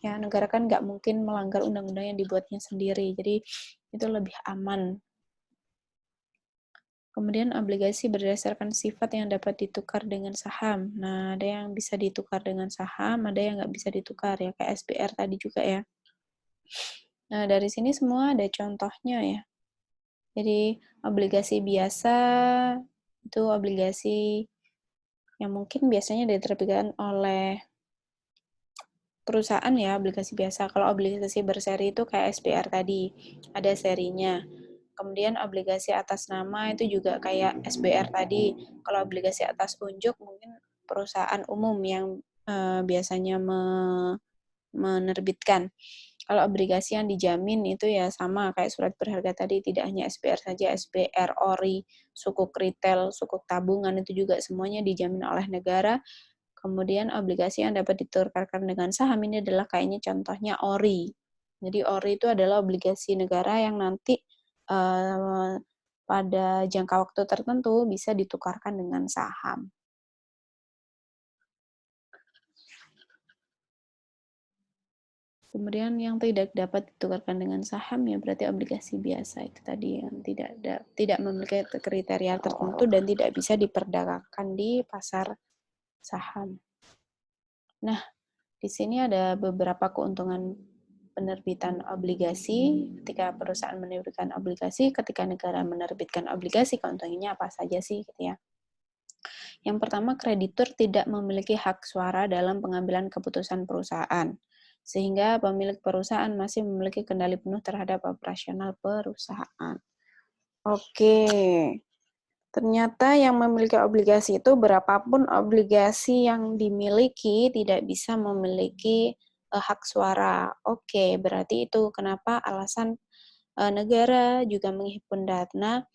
Ya, negara kan nggak mungkin melanggar undang-undang yang dibuatnya sendiri, jadi itu lebih aman. Kemudian obligasi berdasarkan sifat yang dapat ditukar dengan saham. Nah, ada yang bisa ditukar dengan saham, ada yang nggak bisa ditukar ya, kayak SPR tadi juga ya. Nah, dari sini semua ada contohnya ya. Jadi, obligasi biasa itu obligasi yang mungkin biasanya diterbitkan oleh perusahaan ya, obligasi biasa. Kalau obligasi berseri itu kayak SPR tadi, ada serinya. Kemudian obligasi atas nama itu juga kayak SBR tadi. Kalau obligasi atas unjuk mungkin perusahaan umum yang biasanya menerbitkan. Kalau obligasi yang dijamin itu ya sama kayak surat berharga tadi, tidak hanya SBR saja, SBR, ORI, sukuk retail, sukuk tabungan itu juga semuanya dijamin oleh negara. Kemudian obligasi yang dapat ditukarkan dengan saham ini adalah kayaknya contohnya ORI. Jadi ORI itu adalah obligasi negara yang nanti pada jangka waktu tertentu bisa ditukarkan dengan saham. Kemudian yang tidak dapat ditukarkan dengan saham ya berarti obligasi biasa itu tadi yang tidak memiliki kriteria tertentu dan tidak bisa diperdagangkan di pasar saham. Nah, di sini ada beberapa keuntungan penerbitan obligasi. Ketika perusahaan menerbitkan obligasi, ketika negara menerbitkan obligasi, keuntungannya apa saja sih gitu ya. Yang pertama, kreditur tidak memiliki hak suara dalam pengambilan keputusan perusahaan, sehingga pemilik perusahaan masih memiliki kendali penuh terhadap operasional perusahaan. Oke, ternyata yang memiliki obligasi itu berapapun obligasi yang dimiliki tidak bisa memiliki hak suara. Oke, berarti itu kenapa alasan negara juga menghimpun dana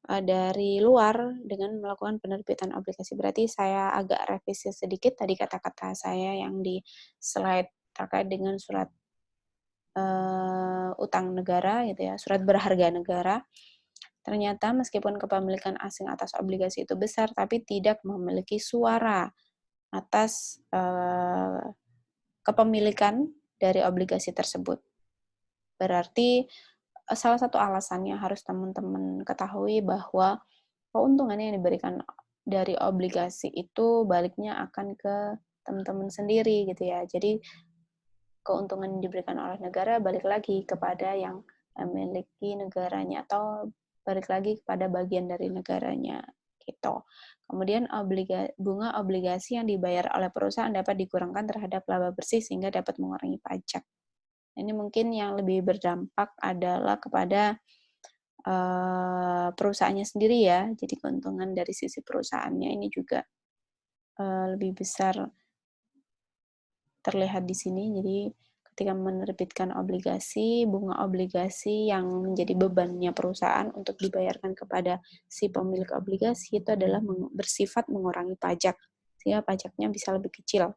dari luar dengan melakukan penerbitan obligasi. Berarti saya agak revisi sedikit tadi kata-kata saya yang di slide terkait dengan surat utang negara gitu ya, surat berharga negara. Ternyata meskipun kepemilikan asing atas obligasi itu besar, tapi tidak memiliki suara atas kepemilikan dari obligasi tersebut. Berarti salah satu alasannya harus teman-teman ketahui bahwa keuntungan yang diberikan dari obligasi itu baliknya akan ke teman-teman sendiri gitu ya. Jadi keuntungan yang diberikan oleh negara balik lagi kepada yang memiliki negaranya atau balik lagi kepada bagian dari negaranya gitu. Kemudian bunga obligasi yang dibayar oleh perusahaan dapat dikurangkan terhadap laba bersih sehingga dapat mengurangi pajak. Ini mungkin yang lebih berdampak adalah kepada perusahaannya sendiri ya. Jadi keuntungan dari sisi perusahaannya ini juga lebih besar terlihat di sini. Jadi ketika menerbitkan obligasi, bunga obligasi yang menjadi bebannya perusahaan untuk dibayarkan kepada si pemilik obligasi itu adalah bersifat mengurangi pajak, sehingga pajaknya bisa lebih kecil.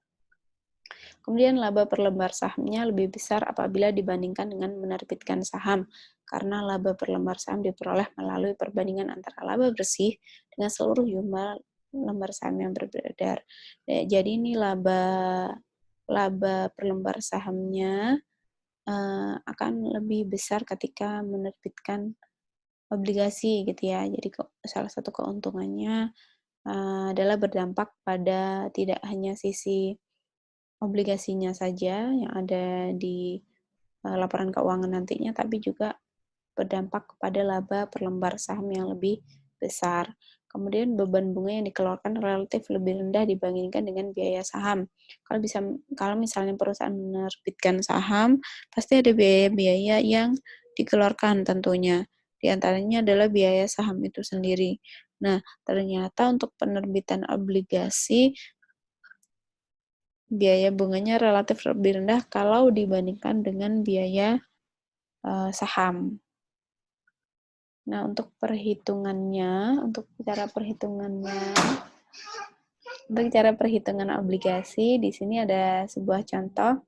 Kemudian laba per lembar sahamnya lebih besar apabila dibandingkan dengan menerbitkan saham, karena laba per lembar saham diperoleh melalui perbandingan antara laba bersih dengan seluruh jumlah lembar saham yang beredar. Jadi ini laba per lembar sahamnya akan lebih besar ketika menerbitkan obligasi gitu ya. Jadi salah satu keuntungannya adalah berdampak pada tidak hanya sisi obligasinya saja yang ada di laporan keuangan nantinya, tapi juga berdampak kepada laba per lembar saham yang lebih besar. Kemudian beban bunga yang dikeluarkan relatif lebih rendah dibandingkan dengan biaya saham. Kalau misalnya perusahaan menerbitkan saham, pasti ada biaya-biaya yang dikeluarkan tentunya. Di antaranya adalah biaya saham itu sendiri. Nah, ternyata untuk penerbitan obligasi biaya bunganya relatif lebih rendah kalau dibandingkan dengan biaya saham. Nah, untuk cara perhitungan obligasi, di sini ada sebuah contoh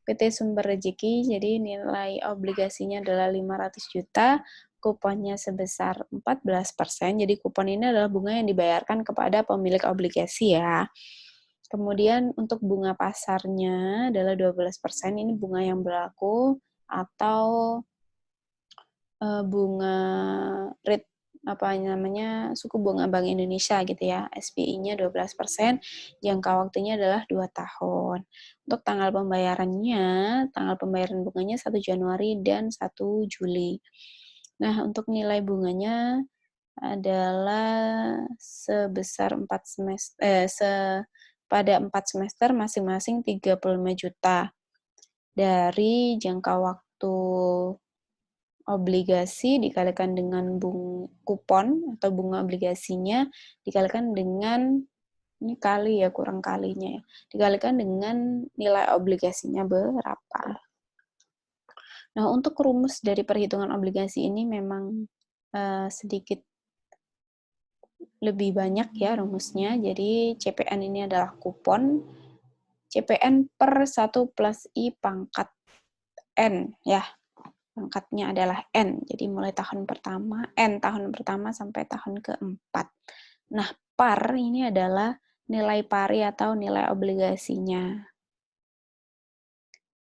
PT Sumber Rejeki. Jadi nilai obligasinya adalah 500 juta, kuponnya sebesar 14%. Jadi kupon ini adalah bunga yang dibayarkan kepada pemilik obligasi ya. Kemudian untuk bunga pasarnya adalah 12%, ini bunga yang berlaku atau bunga rate suku bunga Bank Indonesia gitu ya. SBI-nya 12%, jangka waktunya adalah 2 tahun. Untuk tanggal pembayaran bunganya 1 Januari dan 1 Juli. Nah, untuk nilai bunganya adalah sebesar 4 semester pada 4 semester masing-masing 35 juta. Dari jangka waktu obligasi dikalikan dengan kupon atau bunga obligasinya dikalikan dengan ini kali ya, kurang kalinya ya. Dikalikan dengan nilai obligasinya berapa. Nah, untuk rumus dari perhitungan obligasi ini memang sedikit lebih banyak ya rumusnya. Jadi CPN ini adalah kupon. CPN per 1 plus I pangkat N ya. Pangkatnya adalah N. Jadi mulai tahun pertama sampai tahun keempat. Nah, par ini adalah nilai pari atau nilai obligasinya.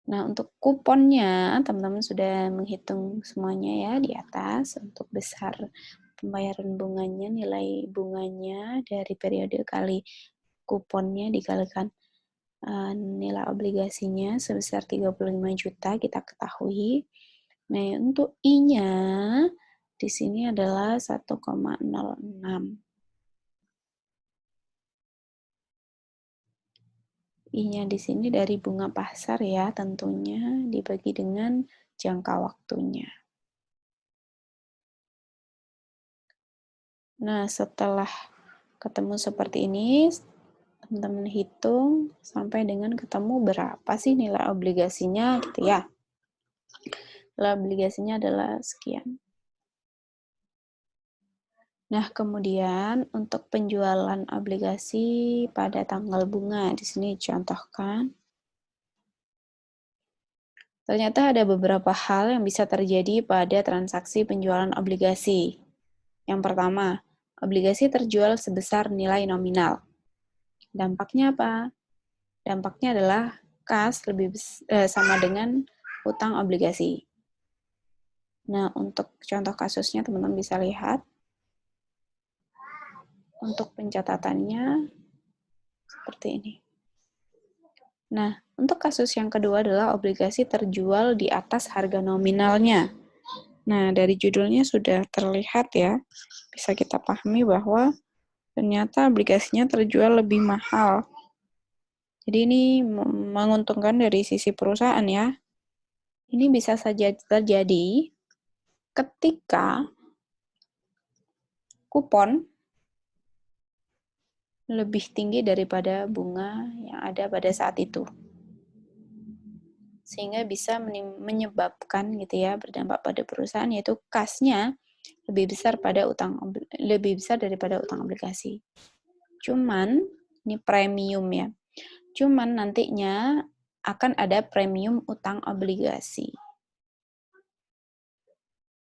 Nah, untuk kuponnya, teman-teman sudah menghitung semuanya ya di atas. Untuk besar pembayaran bunganya, nilai bunganya dari periode kali kuponnya dikalikan nilai obligasinya sebesar 35 juta kita ketahui. Nah, untuk I-nya di sini adalah 1,06. I-nya di sini dari bunga pasar ya, tentunya dibagi dengan jangka waktunya. Nah, setelah ketemu seperti ini, teman-teman hitung sampai dengan ketemu berapa sih nilai obligasinya gitu ya. Nilai obligasinya adalah sekian. Nah, kemudian untuk penjualan obligasi pada tanggal bunga, di sini dicontohkan. Ternyata ada beberapa hal yang bisa terjadi pada transaksi penjualan obligasi. Yang pertama, obligasi terjual sebesar nilai nominal. Dampaknya apa? Dampaknya adalah kas sama dengan utang obligasi. Nah, untuk contoh kasusnya teman-teman bisa lihat. Untuk pencatatannya seperti ini. Nah, untuk kasus yang kedua adalah obligasi terjual di atas harga nominalnya. Nah, dari judulnya sudah terlihat ya, bisa kita pahami bahwa ternyata obligasinya terjual lebih mahal. Jadi ini menguntungkan dari sisi perusahaan ya. Ini bisa saja terjadi ketika kupon lebih tinggi daripada bunga yang ada pada saat itu. Sehingga bisa menyebabkan gitu ya, berdampak pada perusahaan, yaitu kasnya lebih besar daripada utang obligasi. Cuman ini premium ya. Cuman nantinya akan ada premium utang obligasi.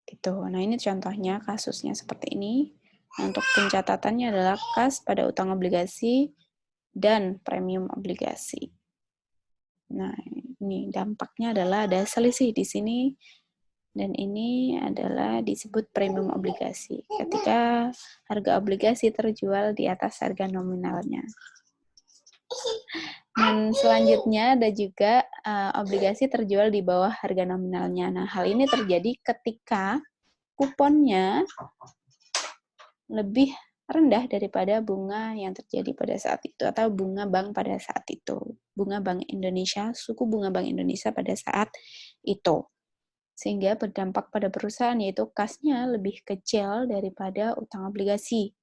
Gitu. Nah, ini contohnya kasusnya seperti ini. Nah, untuk pencatatannya adalah kas pada utang obligasi dan premium obligasi. Nah, ini dampaknya adalah ada selisih di sini, dan ini adalah disebut premium obligasi ketika harga obligasi terjual di atas harga nominalnya. Dan selanjutnya ada juga obligasi terjual di bawah harga nominalnya. Nah, hal ini terjadi ketika kuponnya lebih rendah daripada bunga yang terjadi pada saat itu, atau bunga bank pada saat itu. Bunga Bank Indonesia, suku bunga Bank Indonesia pada saat itu. Sehingga berdampak pada perusahaan, yaitu kasnya lebih kecil daripada utang obligasi.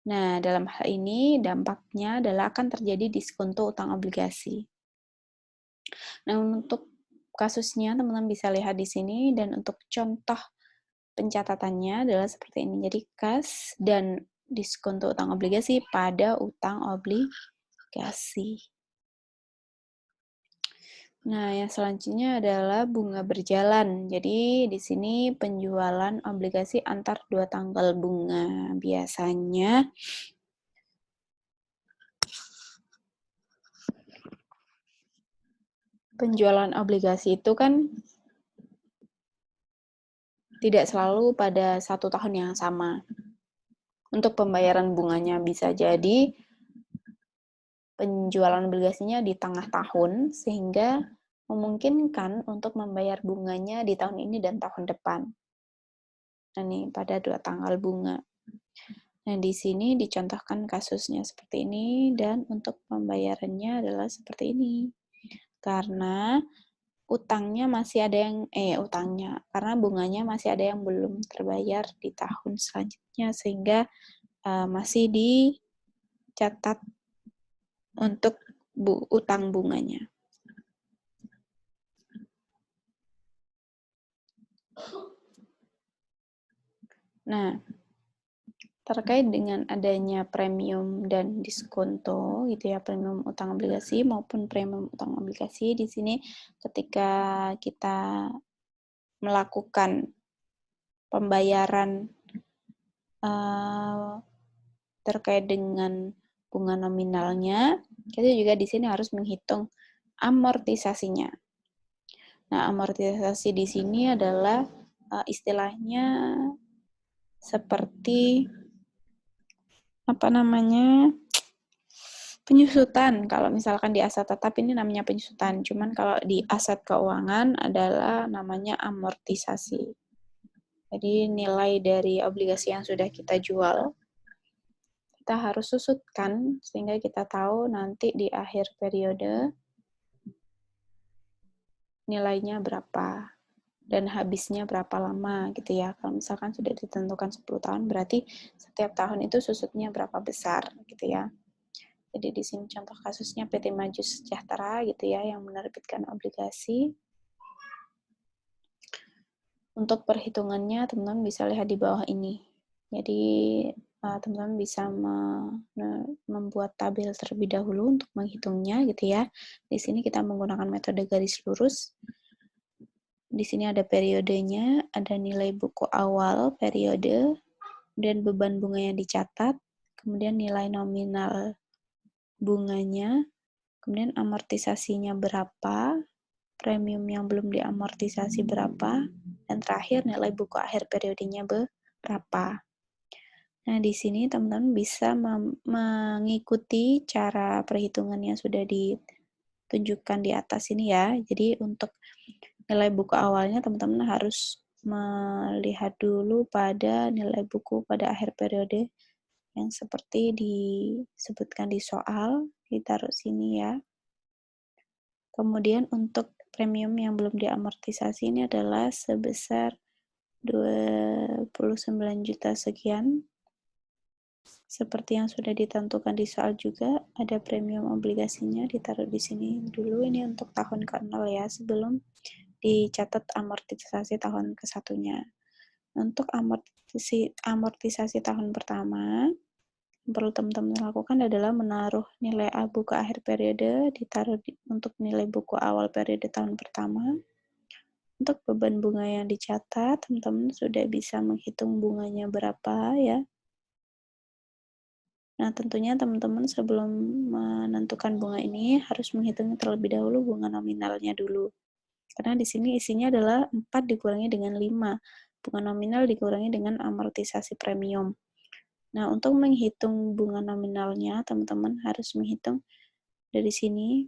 Nah, dalam hal ini dampaknya adalah akan terjadi diskonto utang obligasi. Nah, untuk kasusnya teman-teman bisa lihat di sini, dan untuk contoh pencatatannya adalah seperti ini. Jadi kas dan diskonto utang obligasi pada utang obligasi. Nah, yang selanjutnya adalah bunga berjalan. Jadi di sini penjualan obligasi antar dua tanggal bunga. Biasanya penjualan obligasi itu kan tidak selalu pada satu tahun yang sama. Untuk pembayaran bunganya bisa jadi penjualan obligasinya di tengah tahun, sehingga memungkinkan untuk membayar bunganya di tahun ini dan tahun depan. Nah, ini pada dua tanggal bunga. Nah, di sini dicontohkan kasusnya seperti ini, dan untuk pembayarannya adalah seperti ini. Karena utangnya masih ada yang, karena bunganya masih ada yang belum terbayar di tahun selanjutnya, sehingga masih dicatat untuk utang bunganya. Nah, terkait dengan adanya premium dan diskonto, gitu ya, premium utang obligasi maupun premium utang obligasi, di sini ketika kita melakukan pembayaran terkait dengan bunga nominalnya, kita juga di sini harus menghitung amortisasinya. Nah, amortisasi di sini adalah istilahnya seperti penyusutan. Kalau misalkan di aset tetap ini namanya penyusutan, cuman kalau di aset keuangan adalah namanya amortisasi. Jadi nilai dari obligasi yang sudah kita jual, kita harus susutkan sehingga kita tahu nanti di akhir periode nilainya berapa dan habisnya berapa lama gitu ya. Kalau misalkan sudah ditentukan 10 tahun, berarti setiap tahun itu susutnya berapa besar gitu ya. Jadi di sini contoh kasusnya PT Maju Sejahtera gitu ya, yang menerbitkan obligasi. Untuk perhitungannya teman-teman bisa lihat di bawah ini. Jadi teman-teman bisa membuat tabel terlebih dahulu untuk menghitungnya gitu ya. Di sini kita menggunakan metode garis lurus. Di sini ada periodenya, ada nilai buku awal periode, dan beban bunga yang dicatat, kemudian nilai nominal bunganya, kemudian amortisasinya berapa, premium yang belum diamortisasi berapa, dan terakhir nilai buku akhir periodenya berapa. Nah, di sini teman-teman bisa mengikuti cara perhitungan yang sudah ditunjukkan di atas ini ya. Jadi untuk nilai buku awalnya teman-teman harus melihat dulu pada nilai buku pada akhir periode yang seperti disebutkan di soal, ditaruh sini ya. Kemudian untuk premium yang belum diamortisasi ini adalah sebesar 29 juta sekian. Seperti yang sudah ditentukan di soal juga, ada premium obligasinya ditaruh di sini dulu. Ini untuk tahun ke-0 ya, sebelum dicatat amortisasi tahun ke-1-nya. Untuk amortisasi tahun pertama, perlu teman-teman lakukan adalah menaruh nilai A buku akhir periode, ditaruh untuk nilai buku awal periode tahun pertama. Untuk beban bunga yang dicatat, teman-teman sudah bisa menghitung bunganya berapa ya. Nah, tentunya teman-teman sebelum menentukan bunga ini harus menghitung terlebih dahulu bunga nominalnya dulu. Karena di sini isinya adalah 4 dikurangi dengan 5. Bunga nominal dikurangi dengan amortisasi premium. Nah, untuk menghitung bunga nominalnya, teman-teman harus menghitung dari sini.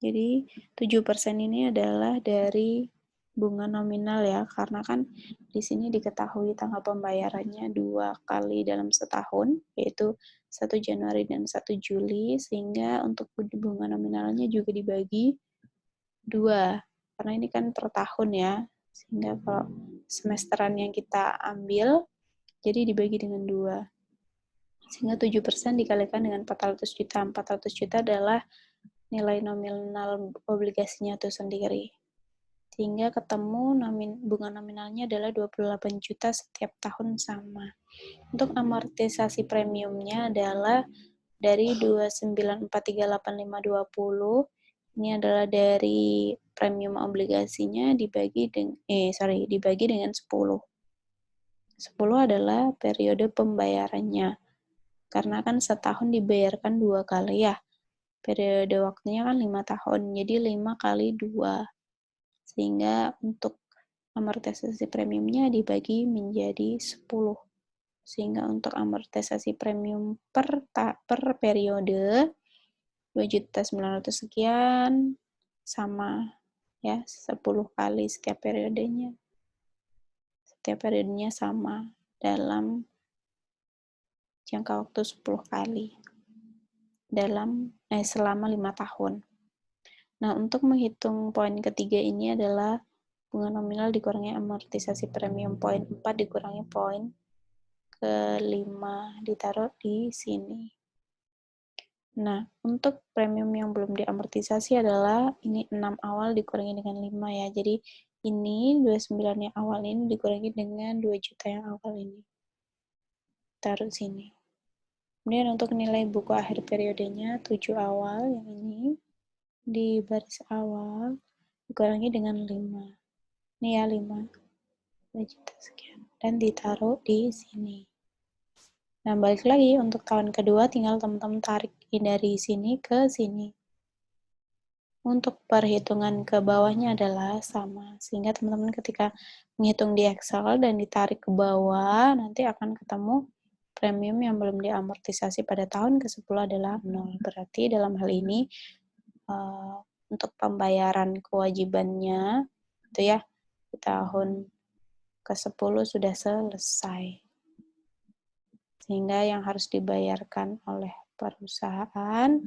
Jadi, 7% ini adalah dari bunga nominal ya, karena kan di sini diketahui tanggal pembayarannya 2 kali dalam setahun, yaitu 1 Januari dan 1 Juli, sehingga untuk bunga nominalnya juga dibagi 2, karena ini kan per tahun ya, sehingga kalau semesteran yang kita ambil, jadi dibagi dengan 2. Sehingga 7% dikalikan dengan 400 juta. 400 juta adalah nilai nominal obligasinya itu sendiri. Sehingga ketemu bunga nominalnya adalah 28 juta setiap tahun sama. Untuk amortisasi premiumnya adalah dari 29438520. Ini adalah dari premium obligasinya dibagi dengan 10. 10 adalah periode pembayarannya. Karena kan setahun dibayarkan 2 kali ya. Periode waktunya kan 5 tahun, jadi 5 kali 2. Sehingga untuk amortisasi premiumnya dibagi menjadi 10. Sehingga untuk amortisasi premium per periode 2.900.000 sekian sama ya 10 kali setiap periodenya. Setiap periodenya sama dalam jangka waktu 10 kali selama 5 tahun. Nah, untuk menghitung poin ketiga ini adalah bunga nominal dikurangi amortisasi premium. Poin 4 dikurangi poin ke-5 ditaruh di sini. Nah, untuk premium yang belum diamortisasi adalah ini 6 awal dikurangi dengan 5 ya. Jadi ini 29 yang awal ini dikurangi dengan 2 juta yang awal ini. Taruh sini. Kemudian untuk nilai buku akhir periodenya 7 awal yang ini di baris awal dikurangi dengan 5. Ini ya 5. 2 juta sekian. Dan ditaruh di sini. Nah, balik lagi untuk tahun kedua tinggal teman-teman tarik dari sini ke sini. Untuk perhitungan ke bawahnya adalah sama. Sehingga teman-teman ketika menghitung di Excel dan ditarik ke bawah, nanti akan ketemu premium yang belum diamortisasi pada tahun ke-10 adalah 0. Berarti dalam hal ini untuk pembayaran kewajibannya itu ya di tahun ke-10 sudah selesai. Sehingga yang harus dibayarkan oleh perusahaan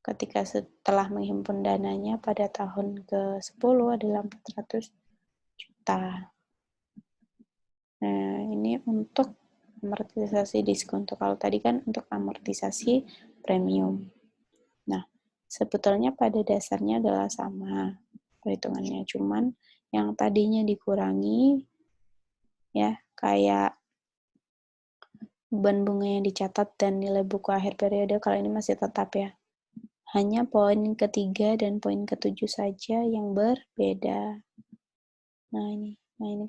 ketika setelah menghimpun dananya pada tahun ke-10 adalah 400 juta. Nah, ini untuk amortisasi diskon. Kalau tadi kan untuk amortisasi premium. Nah, sebetulnya pada dasarnya adalah sama perhitungannya. Cuman yang tadinya dikurangi ya, kayak beban bunga yang dicatat dan nilai buku akhir periode kalau ini masih tetap ya. Hanya poin ketiga dan poin ketujuh saja yang berbeda. Nah ini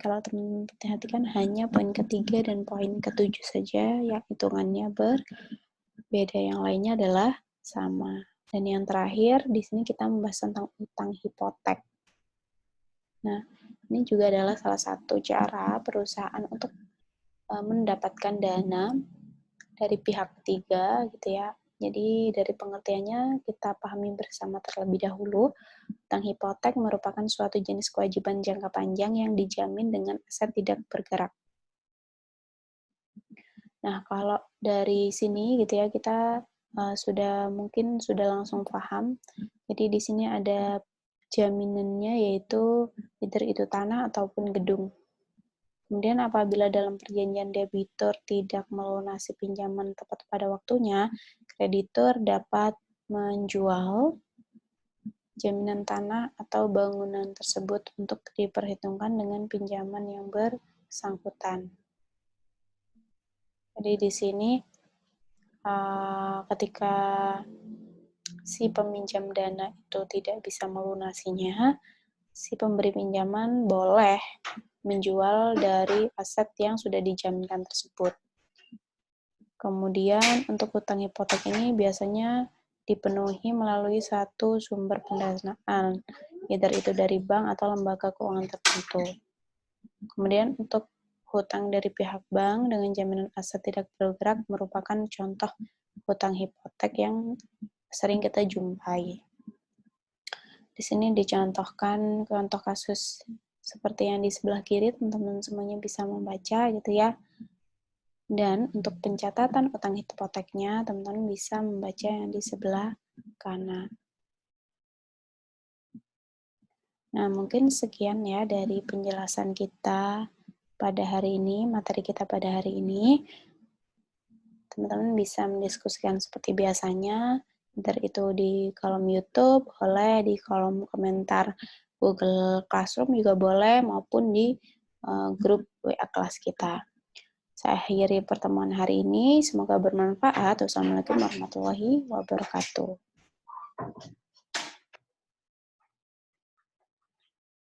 kalau teman-teman perhatikan hanya poin ketiga dan poin ketujuh saja yang hitungannya berbeda. Yang lainnya adalah sama. Dan yang terakhir di sini kita membahas tentang utang hipotek. Nah, ini juga adalah salah satu cara perusahaan untuk mendapatkan dana dari pihak ketiga gitu ya. Jadi dari pengertiannya kita pahami bersama terlebih dahulu. Utang hipotek merupakan suatu jenis kewajiban jangka panjang yang dijamin dengan aset tidak bergerak. Nah, kalau dari sini gitu ya kita mungkin sudah langsung paham. Jadi di sini ada jaminannya yaitu either itu tanah ataupun gedung. Kemudian apabila dalam perjanjian debitur tidak melunasi pinjaman tepat pada waktunya, kreditur dapat menjual jaminan tanah atau bangunan tersebut untuk diperhitungkan dengan pinjaman yang bersangkutan. Jadi di sini ketika si peminjam dana itu tidak bisa melunasinya, si pemberi pinjaman boleh menjual dari aset yang sudah dijaminkan tersebut. Kemudian untuk hutang hipotek ini biasanya dipenuhi melalui satu sumber pendanaan, either itu dari bank atau lembaga keuangan tertentu. Kemudian untuk hutang dari pihak bank dengan jaminan aset tidak bergerak merupakan contoh hutang hipotek yang sering kita jumpai. Di sini dicontohkan contoh kasus seperti yang di sebelah kiri, teman-teman semuanya bisa membaca gitu ya. Dan untuk pencatatan hutang hipoteknya, teman-teman bisa membaca yang di sebelah kanan. Nah, mungkin sekian ya dari penjelasan kita pada hari ini, materi kita pada hari ini. Teman-teman bisa mendiskusikan seperti biasanya, entah itu di kolom YouTube, boleh di kolom komentar Google Classroom juga boleh, maupun di grup WA kelas kita. Saya akhiri pertemuan hari ini, semoga bermanfaat. Wassalamualaikum warahmatullahi wabarakatuh.